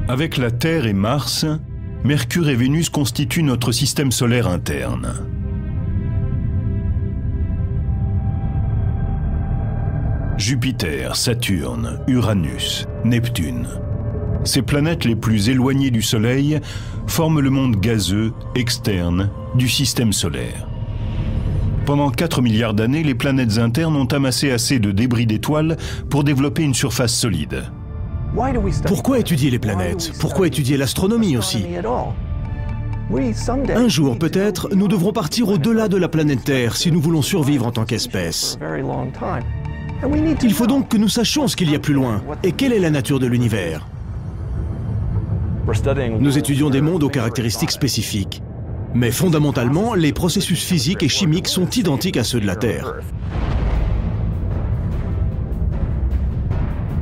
Avec la Terre et Mars, Mercure et Vénus constituent notre système solaire interne. Jupiter, Saturne, Uranus, Neptune. Ces planètes les plus éloignées du Soleil forment le monde gazeux externe du système solaire. Pendant 4 milliards d'années, les planètes internes ont amassé assez de débris d'étoiles pour développer une surface solide. Pourquoi étudier les planètes? Pourquoi étudier l'astronomie aussi? Un jour, peut-être, nous devrons partir au-delà de la planète Terre si nous voulons survivre en tant qu'espèce. Il faut donc que nous sachions ce qu'il y a plus loin et quelle est la nature de l'univers. Nous étudions des mondes aux caractéristiques spécifiques. Mais fondamentalement, les processus physiques et chimiques sont identiques à ceux de la Terre.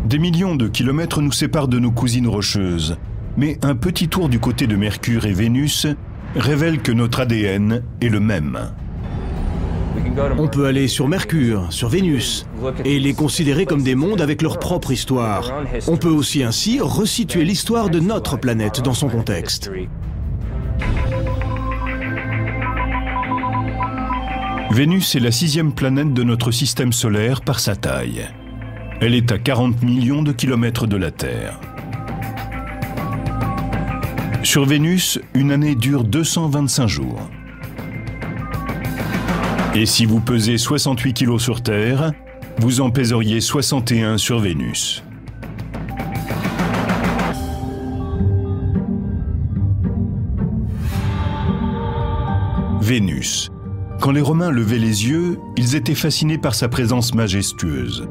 Des millions de kilomètres nous séparent de nos cousines rocheuses. Mais un petit tour du côté de Mercure et Vénus révèle que notre ADN est le même. On peut aller sur Mercure, sur Vénus, et les considérer comme des mondes avec leur propre histoire. On peut aussi ainsi resituer l'histoire de notre planète dans son contexte. Vénus est la 6e planète de notre système solaire par sa taille. Elle est à 40 millions de kilomètres de la Terre. Sur Vénus, une année dure 225 jours. Et si vous pesez 68 kg sur Terre, vous en pèseriez 61 sur Vénus. Vénus. Quand les Romains levaient les yeux, ils étaient fascinés par sa présence majestueuse.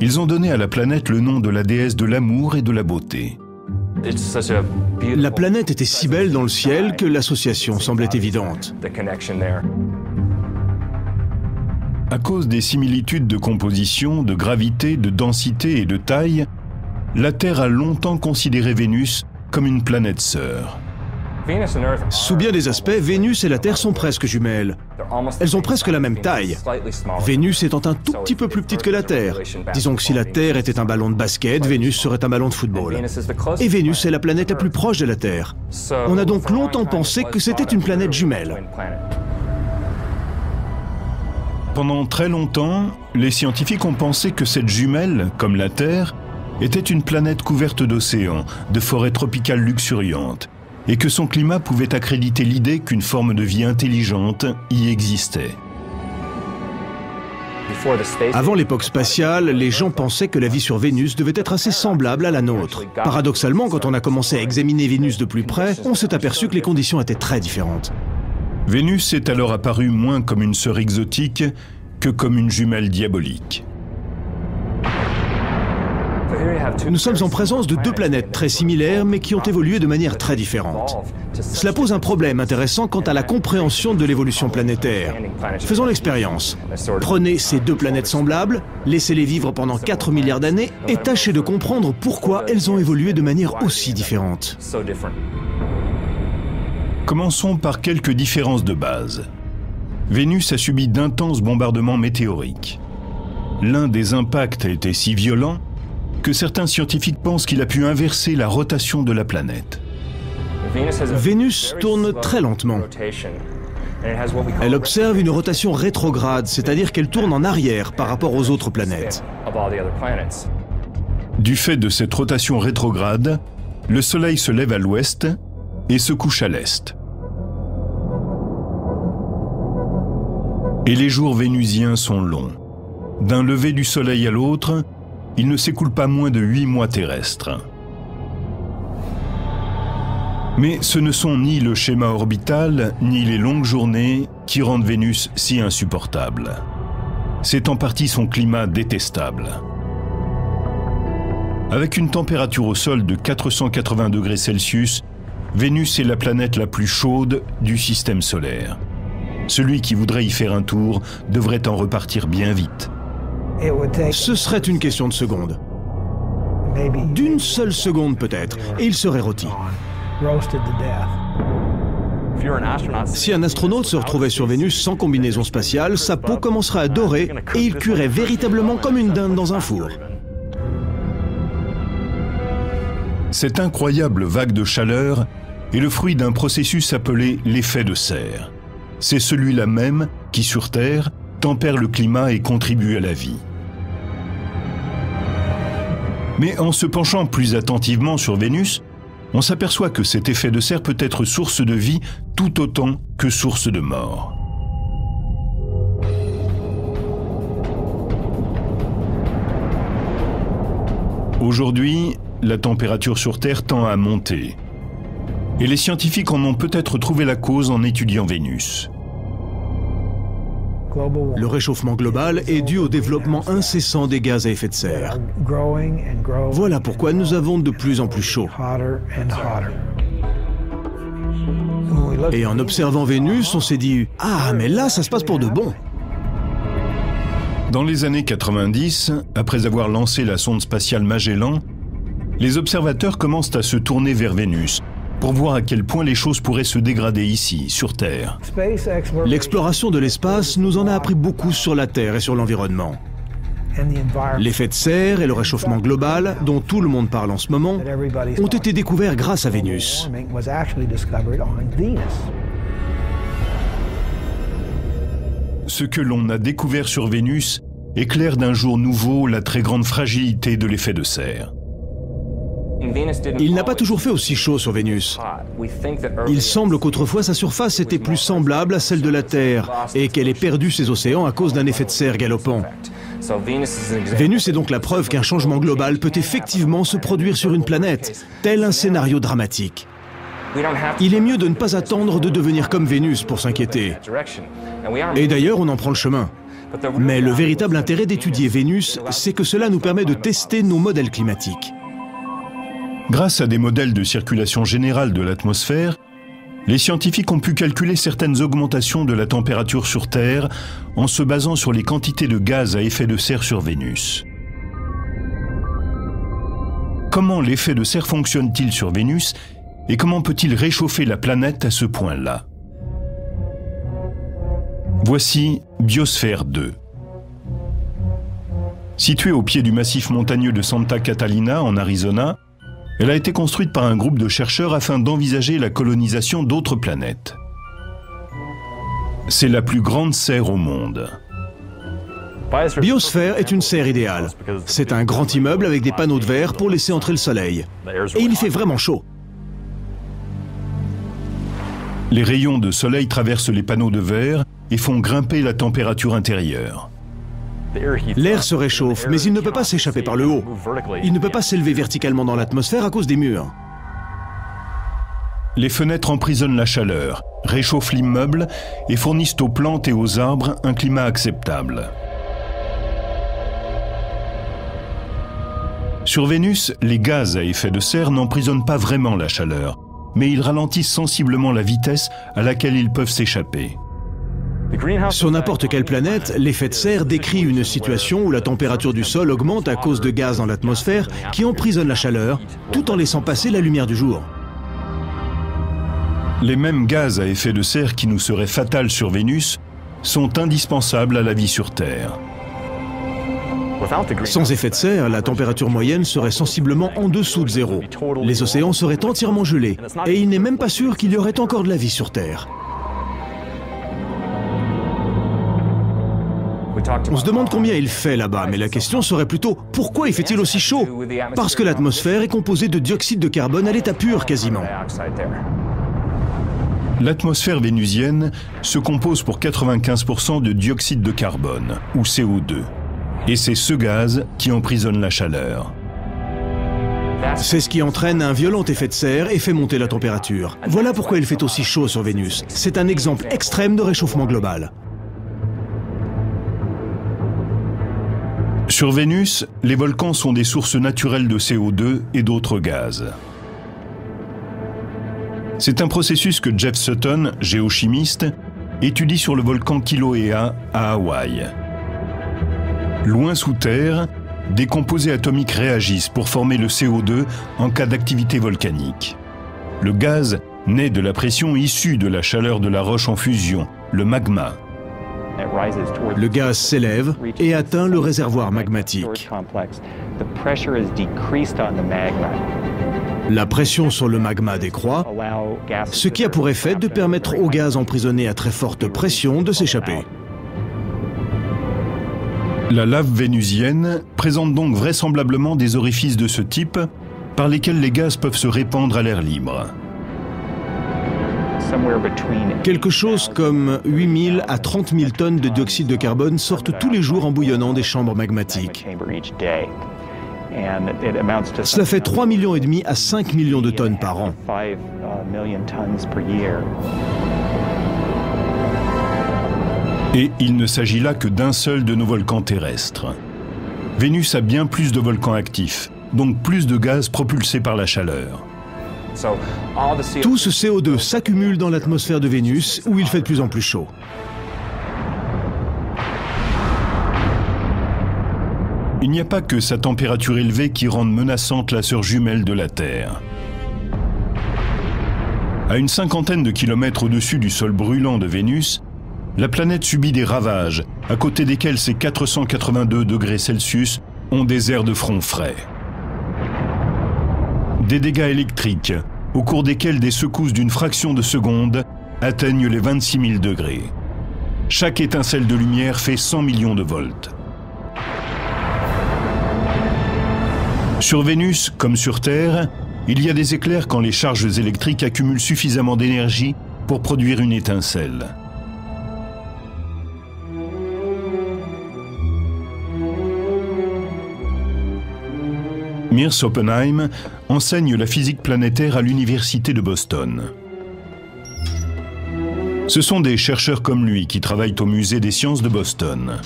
Ils ont donné à la planète le nom de la déesse de l'amour et de la beauté. La planète était si belle dans le ciel que l'association semblait évidente. À cause des similitudes de composition, de gravité, de densité et de taille, la Terre a longtemps considéré Vénus comme une planète sœur. Sous bien des aspects, Vénus et la Terre sont presque jumelles. Elles ont presque la même taille. Vénus étant un tout petit peu plus petite que la Terre. Disons que si la Terre était un ballon de basket, Vénus serait un ballon de football. Et Vénus est la planète la plus proche de la Terre. On a donc longtemps pensé que c'était une planète jumelle. Pendant très longtemps, les scientifiques ont pensé que cette jumelle, comme la Terre, était une planète couverte d'océans, de forêts tropicales luxuriantes, et que son climat pouvait accréditer l'idée qu'une forme de vie intelligente y existait. Avant l'époque spatiale, les gens pensaient que la vie sur Vénus devait être assez semblable à la nôtre. Paradoxalement, quand on a commencé à examiner Vénus de plus près, on s'est aperçu que les conditions étaient très différentes. Vénus est alors apparue moins comme une sœur exotique que comme une jumelle diabolique. Nous sommes en présence de deux planètes très similaires mais qui ont évolué de manière très différente. Cela pose un problème intéressant quant à la compréhension de l'évolution planétaire. Faisons l'expérience. Prenez ces deux planètes semblables, laissez-les vivre pendant 4 milliards d'années et tâchez de comprendre pourquoi elles ont évolué de manière aussi différente. Commençons par quelques différences de base. Vénus a subi d'intenses bombardements météoriques. L'un des impacts a été si violent que certains scientifiques pensent qu'il a pu inverser la rotation de la planète. Vénus tourne très lentement. Elle observe une rotation rétrograde, c'est-à-dire qu'elle tourne en arrière par rapport aux autres planètes. Du fait de cette rotation rétrograde, le Soleil se lève à l'ouest et se couche à l'est. Et les jours vénusiens sont longs. D'un lever du Soleil à l'autre, il ne s'écoule pas moins de 8 mois terrestres. Mais ce ne sont ni le schéma orbital, ni les longues journées qui rendent Vénus si insupportable. C'est en partie son climat détestable. Avec une température au sol de 480 degrés Celsius, Vénus est la planète la plus chaude du système solaire. Celui qui voudrait y faire un tour devrait en repartir bien vite. Ce serait une question de secondes. D'une seule seconde peut-être, et il serait rôti. Si un astronaute se retrouvait sur Vénus sans combinaison spatiale, sa peau commencerait à dorer et il cuirait véritablement comme une dinde dans un four. Cette incroyable vague de chaleur est le fruit d'un processus appelé l'effet de serre. C'est celui-là même qui, sur Terre, tempère le climat et contribue à la vie. Mais en se penchant plus attentivement sur Vénus, on s'aperçoit que cet effet de serre peut être source de vie tout autant que source de mort. Aujourd'hui, la température sur Terre tend à monter. Et les scientifiques en ont peut-être trouvé la cause en étudiant Vénus. Le réchauffement global est dû au développement incessant des gaz à effet de serre. Voilà pourquoi nous avons de plus en plus chaud. Et en observant Vénus, on s'est dit « Ah, mais là, ça se passe pour de bon !» Dans les années 90, après avoir lancé la sonde spatiale Magellan, les observateurs commencent à se tourner vers Vénus pour voir à quel point les choses pourraient se dégrader ici, sur Terre. L'exploration de l'espace nous en a appris beaucoup sur la Terre et sur l'environnement. L'effet de serre et le réchauffement global, dont tout le monde parle en ce moment, ont été découverts grâce à Vénus. Ce que l'on a découvert sur Vénus éclaire d'un jour nouveau la très grande fragilité de l'effet de serre. Il n'a pas toujours fait aussi chaud sur Vénus. Il semble qu'autrefois sa surface était plus semblable à celle de la Terre et qu'elle ait perdu ses océans à cause d'un effet de serre galopant. Vénus est donc la preuve qu'un changement global peut effectivement se produire sur une planète, tel un scénario dramatique. Il est mieux de ne pas attendre de devenir comme Vénus pour s'inquiéter. Et d'ailleurs, on en prend le chemin. Mais le véritable intérêt d'étudier Vénus, c'est que cela nous permet de tester nos modèles climatiques. Grâce à des modèles de circulation générale de l'atmosphère, les scientifiques ont pu calculer certaines augmentations de la température sur Terre en se basant sur les quantités de gaz à effet de serre sur Vénus. Comment l'effet de serre fonctionne-t-il sur Vénus et comment peut-il réchauffer la planète à ce point-là? Voici Biosphère 2. Située au pied du massif montagneux de Santa Catalina, en Arizona, elle a été construite par un groupe de chercheurs afin d'envisager la colonisation d'autres planètes. C'est la plus grande serre au monde. Biosphère est une serre idéale. C'est un grand immeuble avec des panneaux de verre pour laisser entrer le soleil. Et il y fait vraiment chaud. Les rayons de soleil traversent les panneaux de verre et font grimper la température intérieure. L'air se réchauffe, mais il ne peut pas s'échapper par le haut. Il ne peut pas s'élever verticalement dans l'atmosphère à cause des murs. Les fenêtres emprisonnent la chaleur, réchauffent l'immeuble et fournissent aux plantes et aux arbres un climat acceptable. Sur Vénus, les gaz à effet de serre n'emprisonnent pas vraiment la chaleur, mais ils ralentissent sensiblement la vitesse à laquelle ils peuvent s'échapper. Sur n'importe quelle planète, l'effet de serre décrit une situation où la température du sol augmente à cause de gaz dans l'atmosphère qui emprisonnent la chaleur, tout en laissant passer la lumière du jour. Les mêmes gaz à effet de serre qui nous seraient fatals sur Vénus sont indispensables à la vie sur Terre. Sans effet de serre, la température moyenne serait sensiblement en dessous de zéro. Les océans seraient entièrement gelés, et il n'est même pas sûr qu'il y aurait encore de la vie sur Terre. On se demande combien il fait là-bas, mais la question serait plutôt « Pourquoi il fait-il aussi chaud ?» Parce que l'atmosphère est composée de dioxyde de carbone à l'état pur quasiment. L'atmosphère vénusienne se compose pour 95% de dioxyde de carbone, ou CO2. Et c'est ce gaz qui emprisonne la chaleur. C'est ce qui entraîne un violent effet de serre et fait monter la température. Voilà pourquoi il fait aussi chaud sur Vénus. C'est un exemple extrême de réchauffement global. Sur Vénus, les volcans sont des sources naturelles de CO2 et d'autres gaz. C'est un processus que Jeff Sutton, géochimiste, étudie sur le volcan Kilauea à Hawaï. Loin sous terre, des composés atomiques réagissent pour former le CO2 en cas d'activité volcanique. Le gaz naît de la pression issue de la chaleur de la roche en fusion, le magma. Le gaz s'élève et atteint le réservoir magmatique. La pression sur le magma décroît, ce qui a pour effet de permettre au gaz emprisonné à très forte pression de s'échapper. La lave vénusienne présente donc vraisemblablement des orifices de ce type par lesquels les gaz peuvent se répandre à l'air libre. Quelque chose comme 8 000 à 30 000 tonnes de dioxyde de carbone sortent tous les jours en bouillonnant des chambres magmatiques. Cela fait 3,5 millions à 5 millions de tonnes par an. Et il ne s'agit là que d'un seul de nos volcans terrestres. Vénus a bien plus de volcans actifs, donc plus de gaz propulsés par la chaleur. Tout ce CO2 s'accumule dans l'atmosphère de Vénus, où il fait de plus en plus chaud. Il n'y a pas que sa température élevée qui rende menaçante la sœur jumelle de la Terre. À une cinquantaine de kilomètres au-dessus du sol brûlant de Vénus, la planète subit des ravages, à côté desquels ses 482 degrés Celsius ont des airs de front frais. Des dégâts électriques, au cours desquels des secousses d'une fraction de seconde atteignent les 26 000 degrés. Chaque étincelle de lumière fait 100 millions de volts. Sur Vénus, comme sur Terre, il y a des éclairs quand les charges électriques accumulent suffisamment d'énergie pour produire une étincelle. Mears Oppenheim enseigne la physique planétaire à l'université de Boston. Ce sont des chercheurs comme lui qui travaillent au musée des sciences de Boston.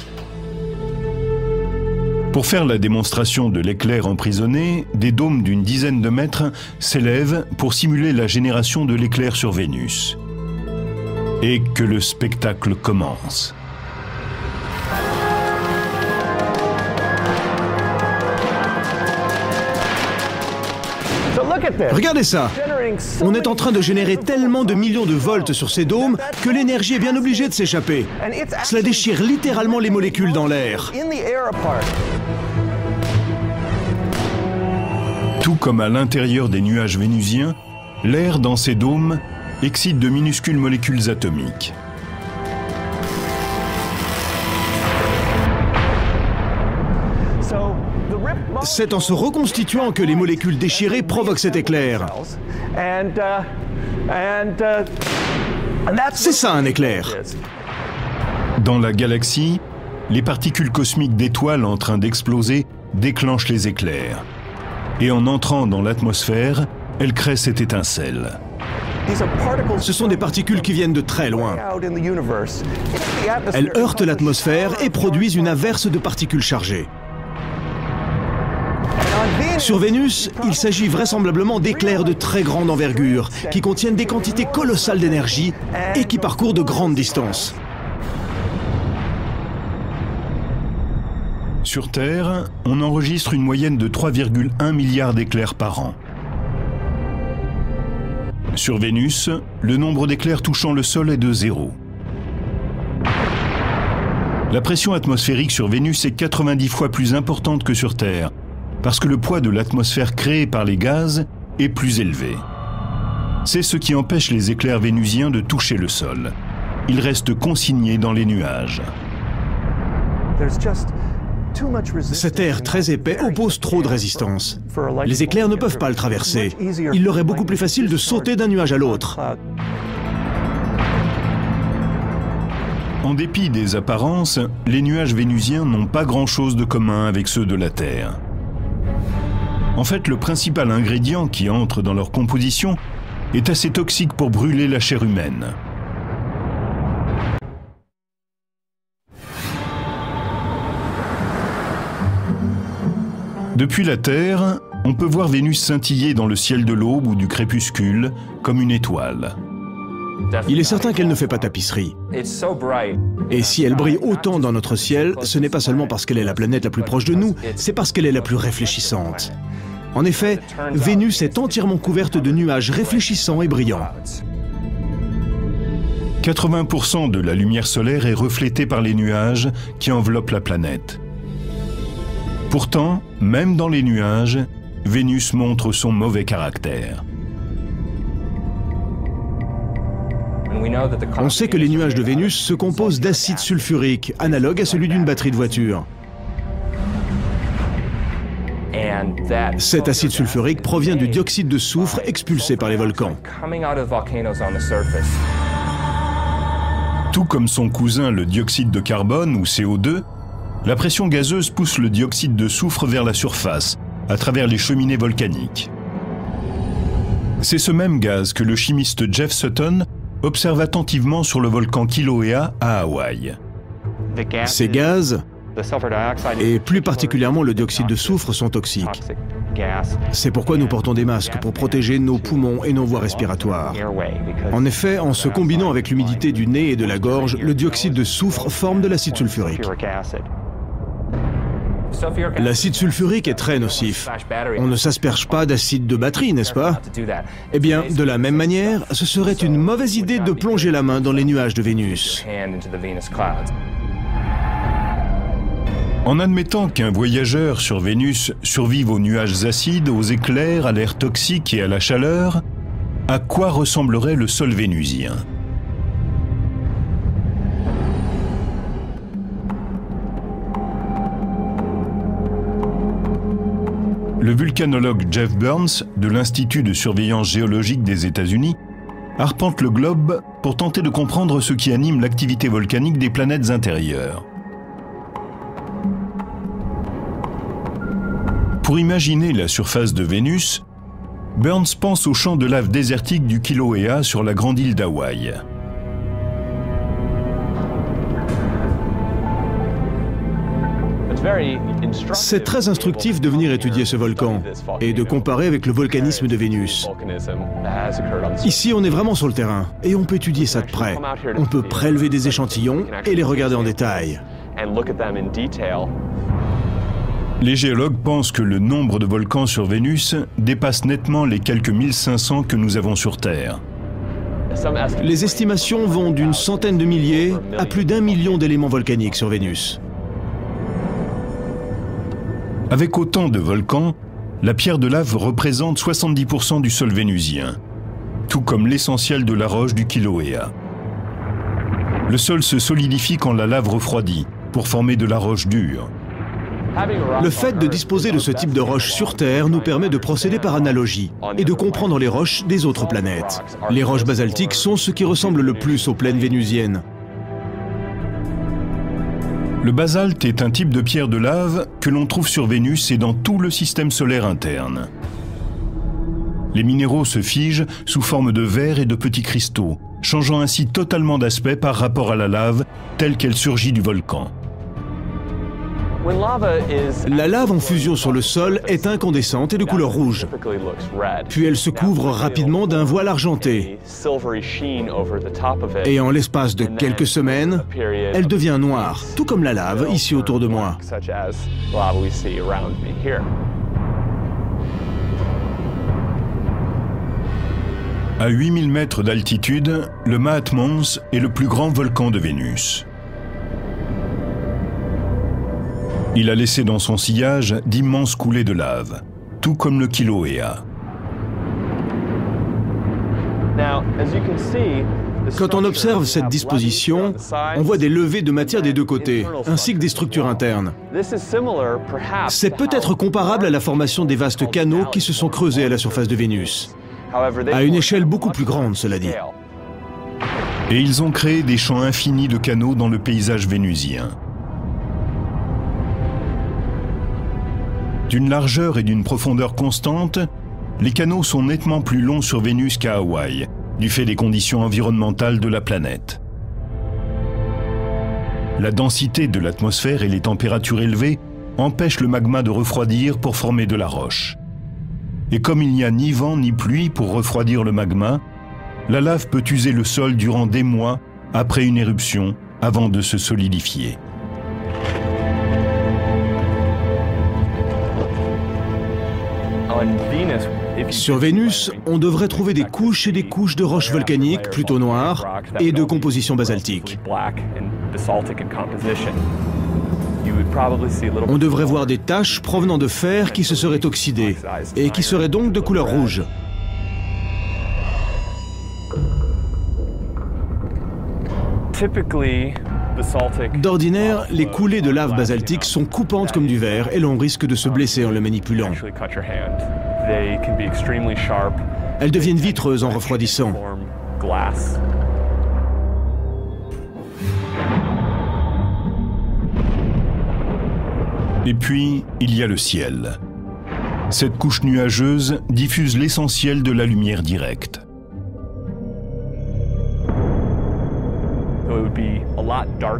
Pour faire la démonstration de l'éclair emprisonné, des dômes d'une dizaine de mètres s'élèvent pour simuler la génération de l'éclair sur Vénus. Et que le spectacle commence. Regardez ça! On est en train de générer tellement de millions de volts sur ces dômes que l'énergie est bien obligée de s'échapper. Cela déchire littéralement les molécules dans l'air. Tout comme à l'intérieur des nuages vénusiens, l'air dans ces dômes excite de minuscules molécules atomiques. C'est en se reconstituant que les molécules déchirées provoquent cet éclair. C'est ça un éclair. Dans la galaxie, les particules cosmiques d'étoiles en train d'exploser déclenchent les éclairs. Et en entrant dans l'atmosphère, elles créent cette étincelle. Ce sont des particules qui viennent de très loin. Elles heurtent l'atmosphère et produisent une averse de particules chargées. Sur Vénus, il s'agit vraisemblablement d'éclairs de très grande envergure, qui contiennent des quantités colossales d'énergie et qui parcourent de grandes distances. Sur Terre, on enregistre une moyenne de 3,1 milliards d'éclairs par an. Sur Vénus, le nombre d'éclairs touchant le sol est de 0. La pression atmosphérique sur Vénus est 90 fois plus importante que sur Terre, parce que le poids de l'atmosphère créée par les gaz est plus élevé. C'est ce qui empêche les éclairs vénusiens de toucher le sol. Ils restent consignés dans les nuages. Cet air très épais oppose trop de résistance. Les éclairs ne peuvent pas le traverser. Il leur est beaucoup plus facile de sauter d'un nuage à l'autre. En dépit des apparences, les nuages vénusiens n'ont pas grand-chose de commun avec ceux de la Terre. En fait, le principal ingrédient qui entre dans leur composition est assez toxique pour brûler la chair humaine. Depuis la Terre, on peut voir Vénus scintiller dans le ciel de l'aube ou du crépuscule comme une étoile. Il est certain qu'elle ne fait pas tapisserie. Et si elle brille autant dans notre ciel, ce n'est pas seulement parce qu'elle est la planète la plus proche de nous, c'est parce qu'elle est la plus réfléchissante. En effet, Vénus est entièrement couverte de nuages réfléchissants et brillants. 80% de la lumière solaire est reflétée par les nuages qui enveloppent la planète. Pourtant, même dans les nuages, Vénus montre son mauvais caractère. On sait que les nuages de Vénus se composent d'acide sulfurique, analogue à celui d'une batterie de voiture. Cet acide sulfurique provient du dioxyde de soufre expulsé par les volcans. Tout comme son cousin le dioxyde de carbone ou CO2, la pression gazeuse pousse le dioxyde de soufre vers la surface, à travers les cheminées volcaniques. C'est ce même gaz que le chimiste Jeff Sutton observe attentivement sur le volcan Kilauea à Hawaï. Ces gaz, et plus particulièrement le dioxyde de soufre, sont toxiques. C'est pourquoi nous portons des masques pour protéger nos poumons et nos voies respiratoires. En effet, en se combinant avec l'humidité du nez et de la gorge, le dioxyde de soufre forme de l'acide sulfurique. L'acide sulfurique est très nocif. On ne s'asperge pas d'acide de batterie, n'est-ce pas? Eh bien, de la même manière, ce serait une mauvaise idée de plonger la main dans les nuages de Vénus. En admettant qu'un voyageur sur Vénus survive aux nuages acides, aux éclairs, à l'air toxique et à la chaleur, à quoi ressemblerait le sol vénusien? Le vulcanologue Jeff Burns, de l'Institut de surveillance géologique des États-Unis, arpente le globe pour tenter de comprendre ce qui anime l'activité volcanique des planètes intérieures. Pour imaginer la surface de Vénus, Burns pense aux champs de lave désertique du Kilauea sur la grande île d'Hawaï. C'est très instructif de venir étudier ce volcan et de comparer avec le volcanisme de Vénus. Ici, on est vraiment sur le terrain et on peut étudier ça de près. On peut prélever des échantillons et les regarder en détail. Les géologues pensent que le nombre de volcans sur Vénus dépasse nettement les quelques 1500 que nous avons sur Terre. Les estimations vont d'une centaine de milliers à plus d'1 million d'éléments volcaniques sur Vénus. Avec autant de volcans, la pierre de lave représente 70% du sol vénusien, tout comme l'essentiel de la roche du Kilauea. Le sol se solidifie quand la lave refroidit, pour former de la roche dure. Le fait de disposer de ce type de roche sur Terre nous permet de procéder par analogie et de comprendre les roches des autres planètes. Les roches basaltiques sont ce qui ressemble le plus aux plaines vénusiennes. Le basalte est un type de pierre de lave que l'on trouve sur Vénus et dans tout le système solaire interne. Les minéraux se figent sous forme de verre et de petits cristaux, changeant ainsi totalement d'aspect par rapport à la lave telle qu'elle surgit du volcan. La lave en fusion sur le sol est incandescente et de couleur rouge. Puis elle se couvre rapidement d'un voile argenté. Et en l'espace de quelques semaines, elle devient noire, tout comme la lave ici autour de moi. À 8000 mètres d'altitude, le Maat Mons est le plus grand volcan de Vénus. Il a laissé dans son sillage d'immenses coulées de lave, tout comme le Kilauea. Quand on observe cette disposition, on voit des levées de matière des deux côtés, ainsi que des structures internes. C'est peut-être comparable à la formation des vastes canaux qui se sont creusés à la surface de Vénus. À une échelle beaucoup plus grande, cela dit. Et ils ont créé des champs infinis de canaux dans le paysage vénusien. D'une largeur et d'une profondeur constantes, les canaux sont nettement plus longs sur Vénus qu'à Hawaï, du fait des conditions environnementales de la planète. La densité de l'atmosphère et les températures élevées empêchent le magma de refroidir pour former de la roche. Et comme il n'y a ni vent ni pluie pour refroidir le magma, la lave peut user le sol durant des mois après une éruption avant de se solidifier. Sur Vénus, on devrait trouver des couches et des couches de roches volcaniques plutôt noires et de composition basaltique. On devrait voir des taches provenant de fer qui se seraient oxydées et qui seraient donc de couleur rouge. D'ordinaire, les coulées de lave basaltique sont coupantes comme du verre et l'on risque de se blesser en le manipulant. Elles deviennent vitreuses en refroidissant. Et puis, il y a le ciel. Cette couche nuageuse diffuse l'essentiel de la lumière directe.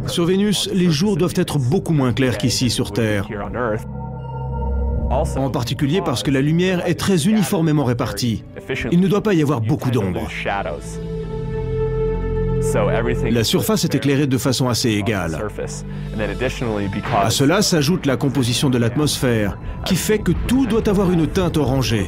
Sur Vénus, les jours doivent être beaucoup moins clairs qu'ici sur Terre. En particulier parce que la lumière est très uniformément répartie. Il ne doit pas y avoir beaucoup d'ombre. La surface est éclairée de façon assez égale. À cela s'ajoute la composition de l'atmosphère, qui fait que tout doit avoir une teinte orangée.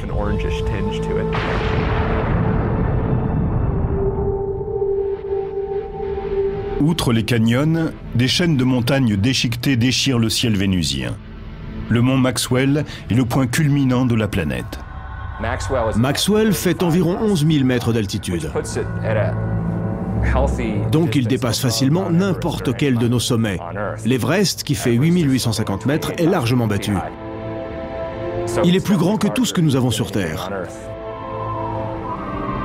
Outre les canyons, des chaînes de montagnes déchiquetées déchirent le ciel vénusien. Le mont Maxwell est le point culminant de la planète. Maxwell fait environ 11 000 mètres d'altitude. Donc il dépasse facilement n'importe quel de nos sommets. L'Everest, qui fait 8 850 mètres, est largement battu. Il est plus grand que tout ce que nous avons sur Terre.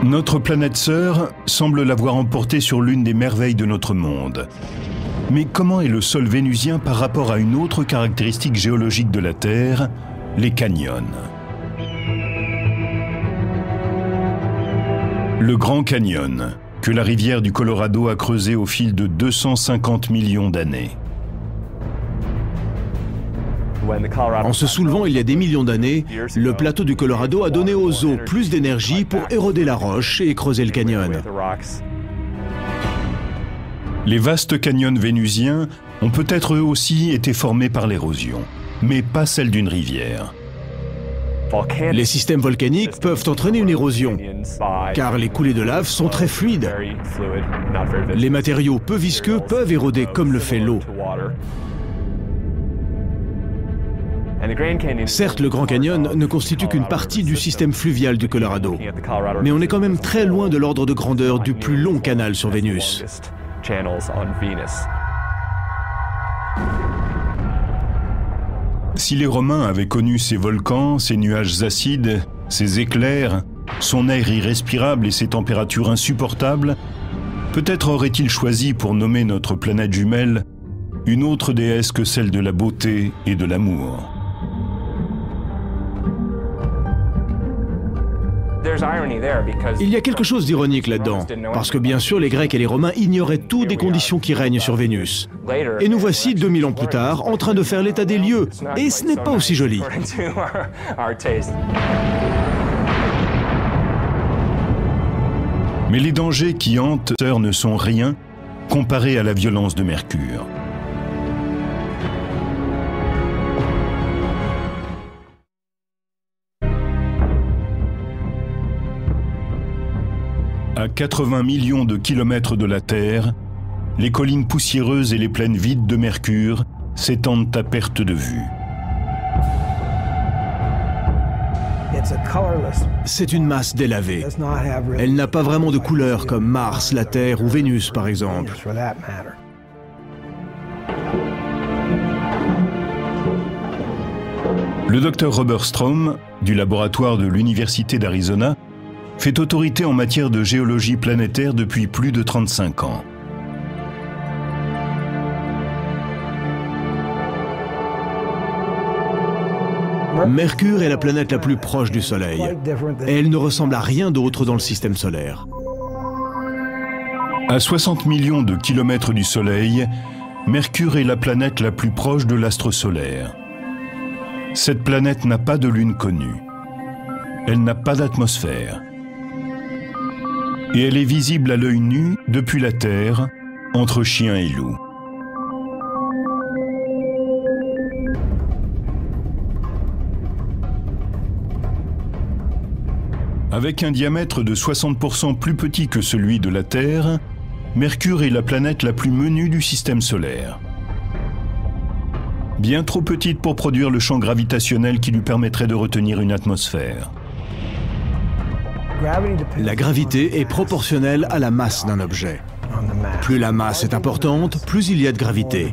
Notre planète sœur semble l'avoir emporté sur l'une des merveilles de notre monde. Mais comment est le sol vénusien par rapport à une autre caractéristique géologique de la Terre, les canyons? Le Grand Canyon, que la rivière du Colorado a creusé au fil de 250 millions d'années. En se soulevant il y a des millions d'années, le plateau du Colorado a donné aux eaux plus d'énergie pour éroder la roche et creuser le canyon. Les vastes canyons vénusiens ont peut-être eux aussi été formés par l'érosion, mais pas celle d'une rivière. Les systèmes volcaniques peuvent entraîner une érosion, car les coulées de lave sont très fluides. Les matériaux peu visqueux peuvent éroder comme le fait l'eau. Certes, le Grand Canyon ne constitue qu'une partie du système fluvial du Colorado, mais on est quand même très loin de l'ordre de grandeur du plus long canal sur Vénus. Si les Romains avaient connu ces volcans, ces nuages acides, ces éclairs, son air irrespirable et ses températures insupportables, peut-être auraient-ils choisi pour nommer notre planète jumelle une autre déesse que celle de la beauté et de l'amour. Il y a quelque chose d'ironique là-dedans, parce que bien sûr les Grecs et les Romains ignoraient tout des conditions qui règnent sur Vénus. Et nous voici 2000 ans plus tard en train de faire l'état des lieux, et ce n'est pas aussi joli. Mais les dangers qui hantent Terre ne sont rien comparés à la violence de Mercure. À 80 millions de kilomètres de la Terre, les collines poussiéreuses et les plaines vides de Mercure s'étendent à perte de vue. C'est une masse délavée. Elle n'a pas vraiment de couleur comme Mars, la Terre ou Vénus par exemple. Le docteur Robert Strom, du laboratoire de l'Université d'Arizona, fait autorité en matière de géologie planétaire depuis plus de 35 ans. Mercure est la planète la plus proche du Soleil, et elle ne ressemble à rien d'autre dans le système solaire. À 60 millions de kilomètres du Soleil, Mercure est la planète la plus proche de l'astre solaire. Cette planète n'a pas de lune connue. Elle n'a pas d'atmosphère. Et elle est visible à l'œil nu depuis la Terre, entre chien et loup. Avec un diamètre de 60% plus petit que celui de la Terre, Mercure est la planète la plus menue du système solaire. bien trop petite pour produire le champ gravitationnel qui lui permettrait de retenir une atmosphère. La gravité est proportionnelle à la masse d'un objet. Plus la masse est importante, plus il y a de gravité.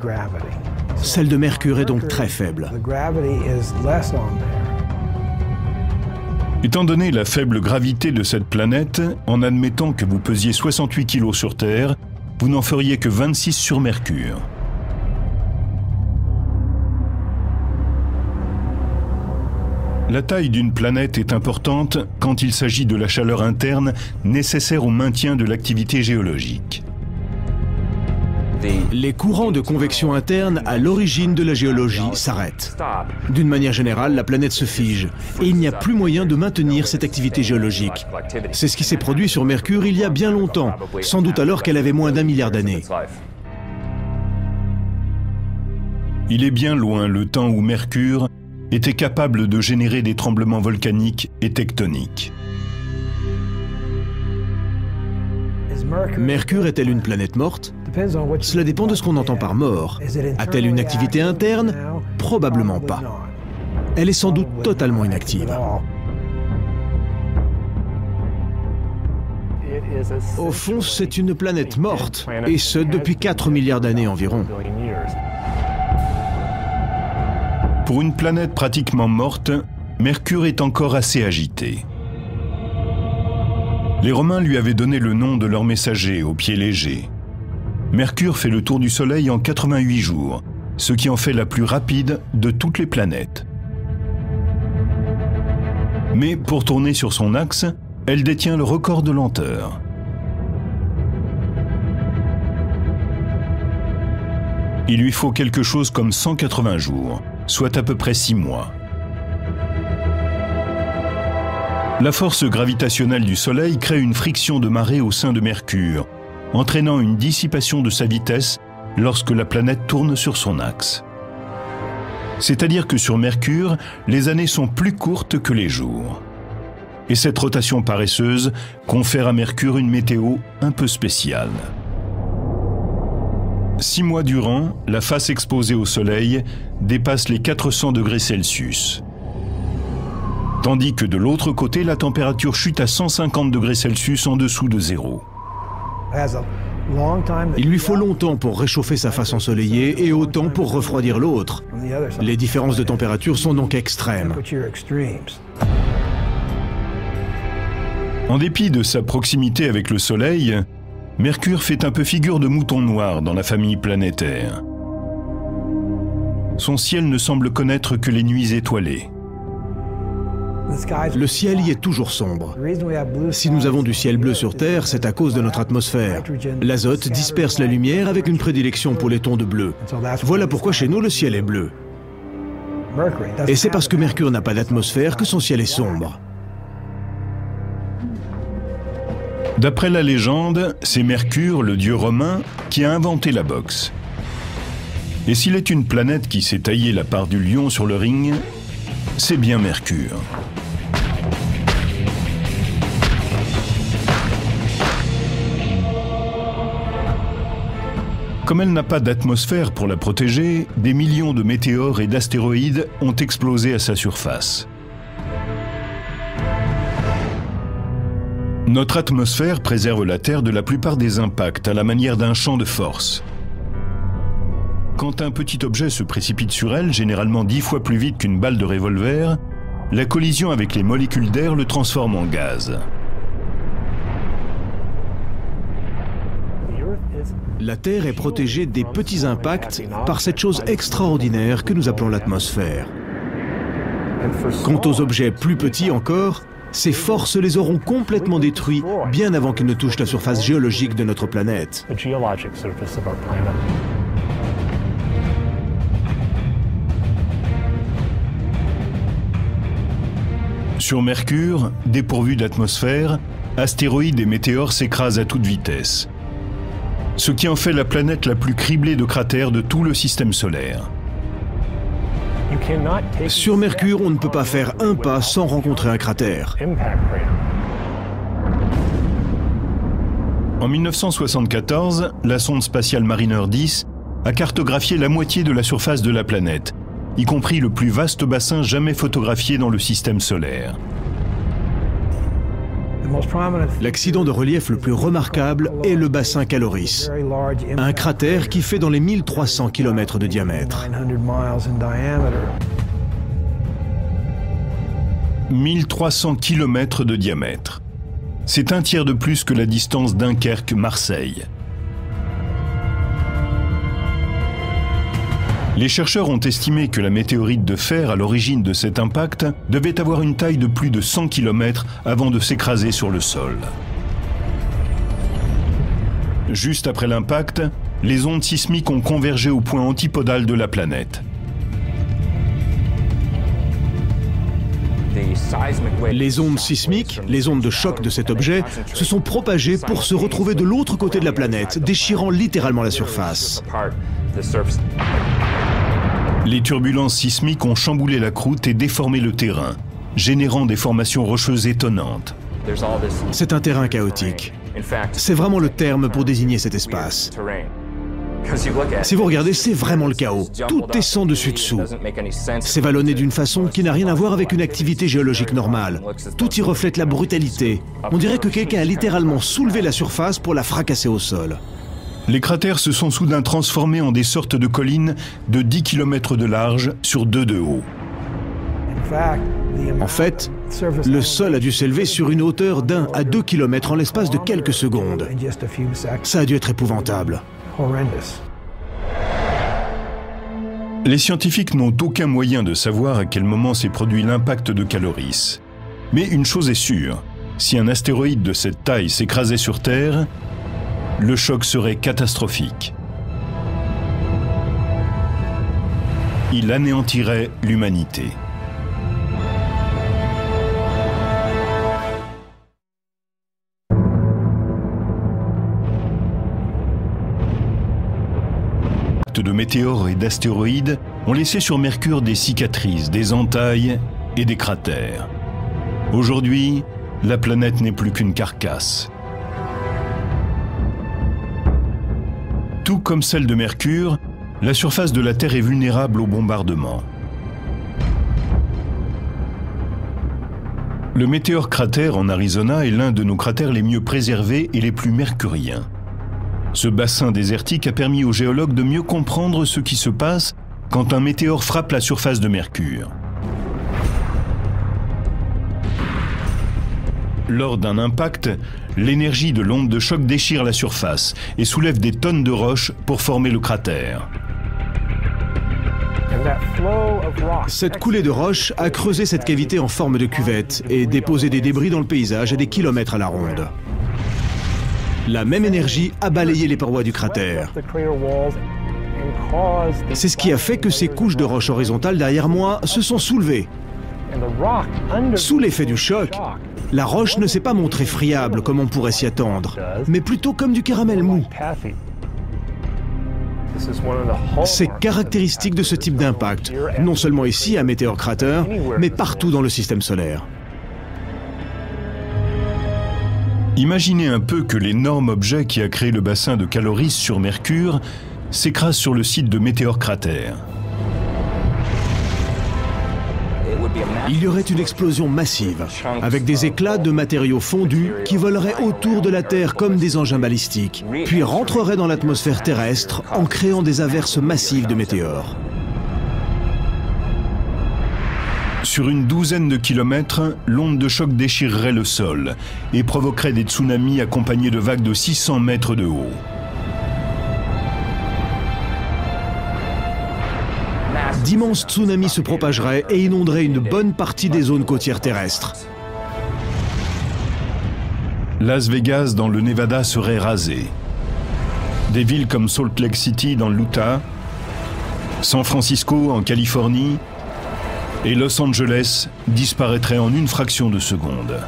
Celle de Mercure est donc très faible. Étant donné la faible gravité de cette planète, en admettant que vous pesiez 68 kg sur Terre, vous n'en feriez que 26 sur Mercure. La taille d'une planète est importante quand il s'agit de la chaleur interne nécessaire au maintien de l'activité géologique. Les courants de convection interne à l'origine de la géologie s'arrêtent. D'une manière générale, la planète se fige et il n'y a plus moyen de maintenir cette activité géologique. C'est ce qui s'est produit sur Mercure il y a bien longtemps, sans doute alors qu'elle avait moins d'1 milliard d'années. Il est bien loin le temps où Mercure était capable de générer des tremblements volcaniques et tectoniques. Mercure est-elle une planète morte? Cela dépend de ce qu'on entend par mort. A-t-elle une activité interne? Probablement pas. Elle est sans doute totalement inactive. Au fond, c'est une planète morte, et ce depuis 4 milliards d'années environ. Pour une planète pratiquement morte, Mercure est encore assez agité. Les Romains lui avaient donné le nom de leur messager au pied léger. Mercure fait le tour du Soleil en 88 jours, ce qui en fait la plus rapide de toutes les planètes. Mais pour tourner sur son axe, elle détient le record de lenteur. Il lui faut quelque chose comme 180 jours, soit à peu près 6 mois. La force gravitationnelle du Soleil crée une friction de marée au sein de Mercure, entraînant une dissipation de sa vitesse lorsque la planète tourne sur son axe. C'est-à-dire que sur Mercure, les années sont plus courtes que les jours. Et cette rotation paresseuse confère à Mercure une météo un peu spéciale. 6 mois durant, la face exposée au Soleil dépasse les 400 degrés Celsius. Tandis que de l'autre côté, la température chute à 150 degrés Celsius en dessous de zéro. Il lui faut longtemps pour réchauffer sa face ensoleillée et autant pour refroidir l'autre. Les différences de température sont donc extrêmes. En dépit de sa proximité avec le Soleil, Mercure fait un peu figure de mouton noir dans la famille planétaire. Son ciel ne semble connaître que les nuits étoilées. Le ciel y est toujours sombre. Si nous avons du ciel bleu sur Terre, c'est à cause de notre atmosphère. L'azote disperse la lumière avec une prédilection pour les tons de bleu. Voilà pourquoi chez nous le ciel est bleu. Et c'est parce que Mercure n'a pas d'atmosphère que son ciel est sombre. D'après la légende, c'est Mercure, le dieu romain, qui a inventé la boxe. Et s'il est une planète qui s'est taillé la part du lion sur le ring, c'est bien Mercure. Comme elle n'a pas d'atmosphère pour la protéger, des millions de météores et d'astéroïdes ont explosé à sa surface. Notre atmosphère préserve la Terre de la plupart des impacts, à la manière d'un champ de force. Quand un petit objet se précipite sur elle, généralement 10 fois plus vite qu'une balle de revolver, la collision avec les molécules d'air le transforme en gaz. La Terre est protégée des petits impacts par cette chose extraordinaire que nous appelons l'atmosphère. Quant aux objets plus petits encore, ces forces les auront complètement détruits bien avant qu'ils ne touchent la surface géologique de notre planète. Sur Mercure, dépourvu d'atmosphère, astéroïdes et météores s'écrasent à toute vitesse, ce qui en fait la planète la plus criblée de cratères de tout le système solaire. Sur Mercure, on ne peut pas faire un pas sans rencontrer un cratère. En 1974, la sonde spatiale Mariner 10 a cartographié la moitié de la surface de la planète, y compris le plus vaste bassin jamais photographié dans le système solaire. L'accident de relief le plus remarquable est le bassin Caloris, un cratère qui fait dans les 1300 km de diamètre. 1300 km de diamètre. C'est un tiers de plus que la distance Dunkerque-Marseille. Les chercheurs ont estimé que la météorite de fer à l'origine de cet impact devait avoir une taille de plus de 100 km avant de s'écraser sur le sol. Juste après l'impact, les ondes sismiques ont convergé au point antipodal de la planète. Les ondes sismiques, les ondes de choc de cet objet, se sont propagées pour se retrouver de l'autre côté de la planète, déchirant littéralement la surface. Les turbulences sismiques ont chamboulé la croûte et déformé le terrain, générant des formations rocheuses étonnantes. C'est un terrain chaotique. C'est vraiment le terme pour désigner cet espace. Si vous regardez, c'est vraiment le chaos. Tout est sans dessus-dessous. C'est vallonné d'une façon qui n'a rien à voir avec une activité géologique normale. Tout y reflète la brutalité. On dirait que quelqu'un a littéralement soulevé la surface pour la fracasser au sol. Les cratères se sont soudain transformés en des sortes de collines de 10 km de large sur 2 de haut. En fait, le sol a dû s'élever sur une hauteur d'1 à 2 km en l'espace de quelques secondes. Ça a dû être épouvantable. Les scientifiques n'ont aucun moyen de savoir à quel moment s'est produit l'impact de Caloris. Mais une chose est sûre, si un astéroïde de cette taille s'écrasait sur Terre, le choc serait catastrophique. Il anéantirait l'humanité. De météores et d'astéroïdes ont laissé sur Mercure des cicatrices, des entailles et des cratères. Aujourd'hui, la planète n'est plus qu'une carcasse. Tout comme celle de Mercure, la surface de la Terre est vulnérable au bombardement. Le météore cratère en Arizona est l'un de nos cratères les mieux préservés et les plus mercuriens. Ce bassin désertique a permis aux géologues de mieux comprendre ce qui se passe quand un météore frappe la surface de Mercure. Lors d'un impact, l'énergie de l'onde de choc déchire la surface et soulève des tonnes de roches pour former le cratère. Cette coulée de roches a creusé cette cavité en forme de cuvette et déposé des débris dans le paysage à des kilomètres à la ronde. La même énergie a balayé les parois du cratère. C'est ce qui a fait que ces couches de roches horizontales derrière moi se sont soulevées. Sous l'effet du choc, la roche ne s'est pas montrée friable comme on pourrait s'y attendre, mais plutôt comme du caramel mou. C'est caractéristique de ce type d'impact, non seulement ici à Meteor Crater, mais partout dans le système solaire. Imaginez un peu que l'énorme objet qui a créé le bassin de Caloris sur Mercure s'écrase sur le site de Meteor Crater. Il y aurait une explosion massive, avec des éclats de matériaux fondus qui voleraient autour de la Terre comme des engins balistiques, puis rentreraient dans l'atmosphère terrestre en créant des averses massives de météores. Sur une douzaine de kilomètres, l'onde de choc déchirerait le sol et provoquerait des tsunamis accompagnés de vagues de 600 mètres de haut. D'immenses tsunamis se propageraient et inonderaient une bonne partie des zones côtières terrestres. Las Vegas dans le Nevada serait rasé. Des villes comme Salt Lake City dans l'Utah, San Francisco en Californie et Los Angeles disparaîtraient en une fraction de seconde.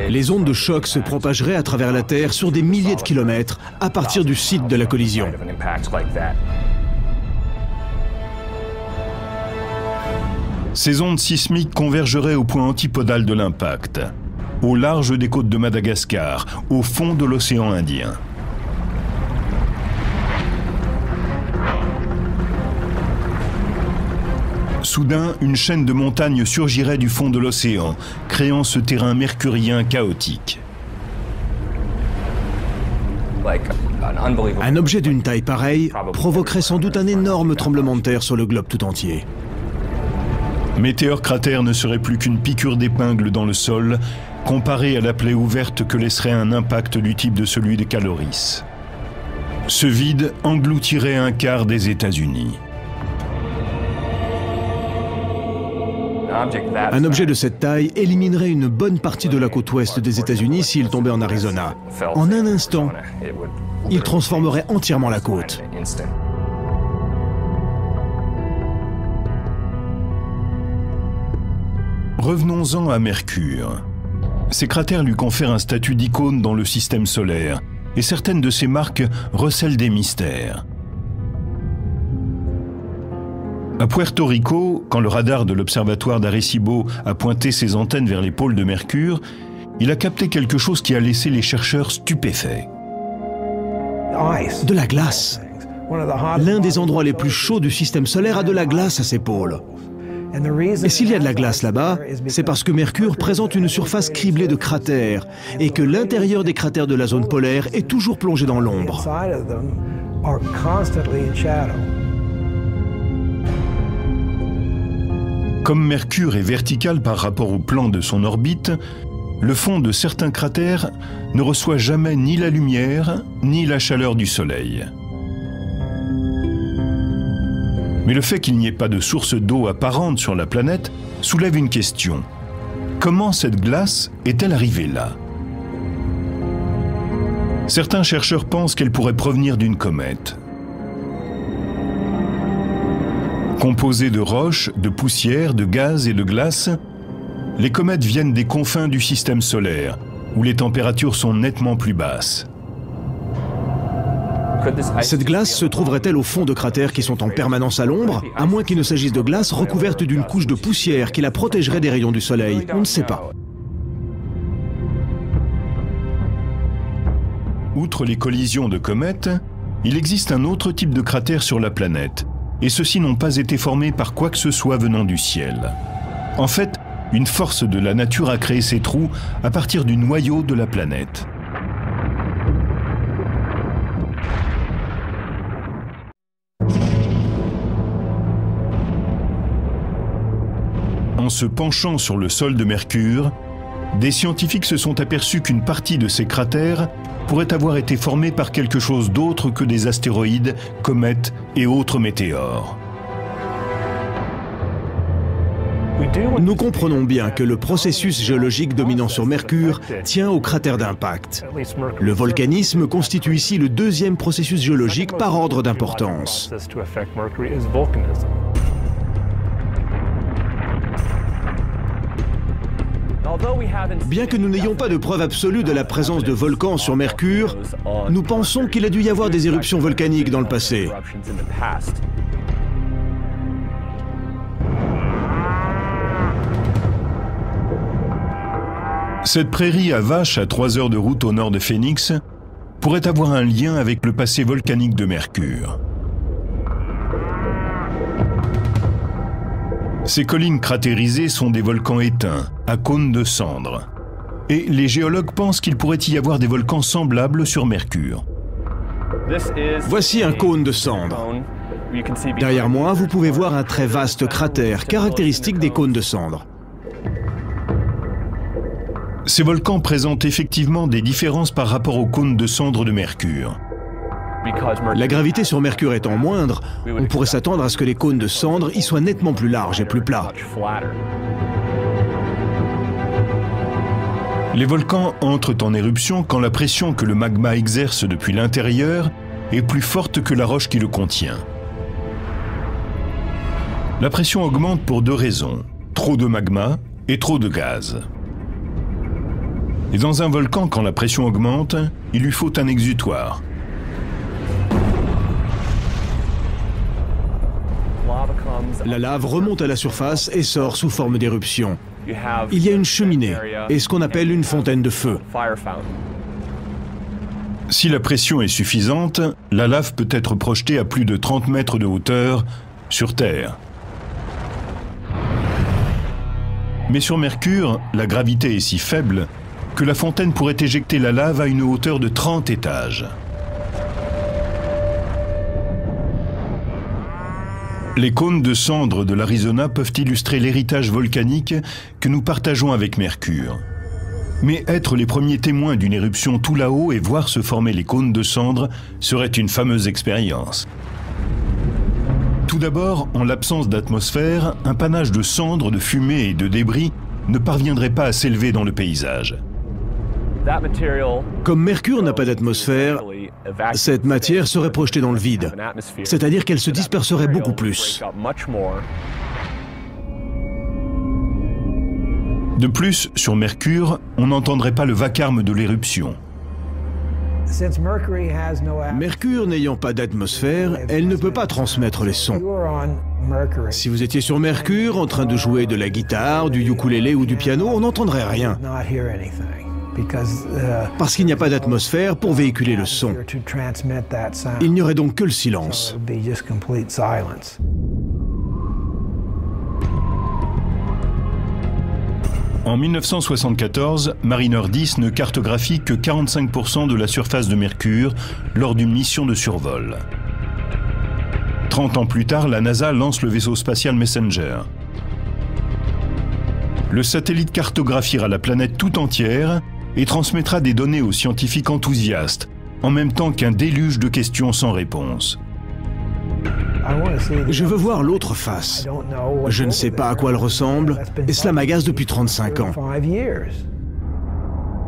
Les ondes de choc se propageraient à travers la Terre sur des milliers de kilomètres à partir du site de la collision. Ces ondes sismiques convergeraient au point antipodal de l'impact, au large des côtes de Madagascar, au fond de l'océan Indien. Soudain, une chaîne de montagnes surgirait du fond de l'océan, créant ce terrain mercurien chaotique. Un objet d'une taille pareille provoquerait sans doute un énorme tremblement de terre sur le globe tout entier. Météor Crater ne serait plus qu'une piqûre d'épingle dans le sol, comparée à la plaie ouverte que laisserait un impact du type de celui de Caloris. Ce vide engloutirait un quart des États-Unis. Un objet de cette taille éliminerait une bonne partie de la côte ouest des États-Unis s'il tombait en Arizona. En un instant, il transformerait entièrement la côte. Revenons-en à Mercure. Ces cratères lui confèrent un statut d'icône dans le système solaire, et certaines de ces marques recèlent des mystères. À Puerto Rico, quand le radar de l'observatoire d'Arecibo a pointé ses antennes vers les pôles de Mercure, il a capté quelque chose qui a laissé les chercheurs stupéfaits. De la glace. L'un des endroits les plus chauds du système solaire a de la glace à ses pôles. Et s'il y a de la glace là-bas, c'est parce que Mercure présente une surface criblée de cratères et que l'intérieur des cratères de la zone polaire est toujours plongé dans l'ombre. Comme Mercure est vertical par rapport au plan de son orbite, le fond de certains cratères ne reçoit jamais ni la lumière ni la chaleur du Soleil. Mais le fait qu'il n'y ait pas de source d'eau apparente sur la planète soulève une question. Comment cette glace est-elle arrivée là? Certains chercheurs pensent qu'elle pourrait provenir d'une comète. Composées de roches, de poussière, de gaz et de glace, les comètes viennent des confins du système solaire, où les températures sont nettement plus basses. Cette glace se trouverait-elle au fond de cratères qui sont en permanence à l'ombre, à moins qu'il ne s'agisse de glace recouverte d'une couche de poussière qui la protégerait des rayons du soleil? On ne sait pas. Outre les collisions de comètes, il existe un autre type de cratère sur la planète, et ceux-ci n'ont pas été formés par quoi que ce soit venant du ciel. En fait, une force de la nature a créé ces trous à partir du noyau de la planète. En se penchant sur le sol de Mercure, des scientifiques se sont aperçus qu'une partie de ces cratères pourrait avoir été formée par quelque chose d'autre que des astéroïdes, comètes et autres météores. Nous comprenons bien que le processus géologique dominant sur Mercure tient aux cratères d'impact. Le volcanisme constitue ici le deuxième processus géologique par ordre d'importance. Bien que nous n'ayons pas de preuve absolue de la présence de volcans sur Mercure, nous pensons qu'il a dû y avoir des éruptions volcaniques dans le passé. Cette prairie à vaches à 3 heures de route au nord de Phoenix pourrait avoir un lien avec le passé volcanique de Mercure. Ces collines cratérisées sont des volcans éteints, à cônes de cendres. Et les géologues pensent qu'il pourrait y avoir des volcans semblables sur Mercure. Voici un cône de cendres. Derrière moi, vous pouvez voir un très vaste cratère, caractéristique des cônes de cendres. Ces volcans présentent effectivement des différences par rapport aux cônes de cendres de Mercure. La gravité sur Mercure étant moindre, on pourrait s'attendre à ce que les cônes de cendres y soient nettement plus larges et plus plats. Les volcans entrent en éruption quand la pression que le magma exerce depuis l'intérieur est plus forte que la roche qui le contient. La pression augmente pour deux raisons, trop de magma et trop de gaz. Et dans un volcan, quand la pression augmente, il lui faut un exutoire. La lave remonte à la surface et sort sous forme d'éruption. Il y a une cheminée et ce qu'on appelle une fontaine de feu. Si la pression est suffisante, la lave peut être projetée à plus de 30 mètres de hauteur sur Terre. Mais sur Mercure, la gravité est si faible que la fontaine pourrait éjecter la lave à une hauteur de 30 étages. Les cônes de cendres de l'Arizona peuvent illustrer l'héritage volcanique que nous partageons avec Mercure. Mais être les premiers témoins d'une éruption tout là-haut et voir se former les cônes de cendres serait une fameuse expérience. Tout d'abord, en l'absence d'atmosphère, un panache de cendres, de fumée et de débris ne parviendrait pas à s'élever dans le paysage. Comme Mercure n'a pas d'atmosphère, cette matière serait projetée dans le vide, c'est-à-dire qu'elle se disperserait beaucoup plus. De plus, sur Mercure, on n'entendrait pas le vacarme de l'éruption. Mercure n'ayant pas d'atmosphère, elle ne peut pas transmettre les sons. Si vous étiez sur Mercure en train de jouer de la guitare, du ukulélé ou du piano, on n'entendrait rien. Parce qu'il n'y a pas d'atmosphère pour véhiculer le son. Il n'y aurait donc que le silence. En 1974, Mariner 10 ne cartographie que 45% de la surface de Mercure lors d'une mission de survol. 30 ans plus tard, la NASA lance le vaisseau spatial Messenger. Le satellite cartographiera la planète tout entière et transmettra des données aux scientifiques enthousiastes, en même temps qu'un déluge de questions sans réponse. Je veux voir l'autre face. Je ne sais pas à quoi elle ressemble, et cela m'agace depuis 35 ans.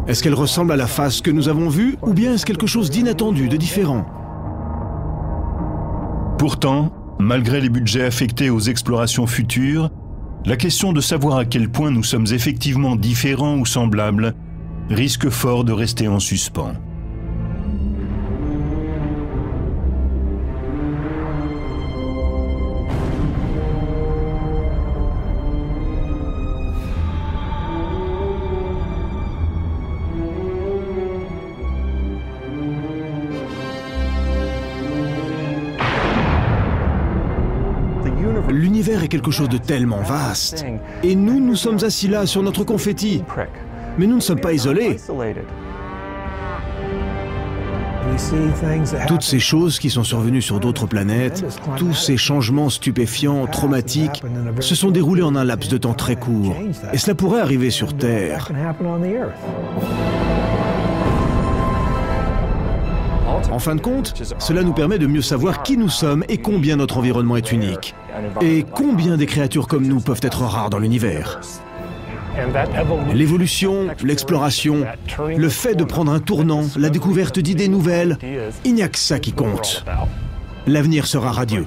Est-ce qu'elle ressemble à la face que nous avons vue, ou bien est-ce quelque chose d'inattendu, de différent? Pourtant, malgré les budgets affectés aux explorations futures, la question de savoir à quel point nous sommes effectivement différents ou semblables risque fort de rester en suspens. L'univers est quelque chose de tellement vaste. Et nous sommes assis là sur notre confetti. Mais nous ne sommes pas isolés. Toutes ces choses qui sont survenues sur d'autres planètes, tous ces changements stupéfiants, traumatiques, se sont déroulés en un laps de temps très court. Et cela pourrait arriver sur Terre. En fin de compte, cela nous permet de mieux savoir qui nous sommes et combien notre environnement est unique. Et combien des créatures comme nous peuvent être rares dans l'univers. L'évolution, l'exploration, le fait de prendre un tournant, la découverte d'idées nouvelles, il n'y a que ça qui compte. L'avenir sera radieux.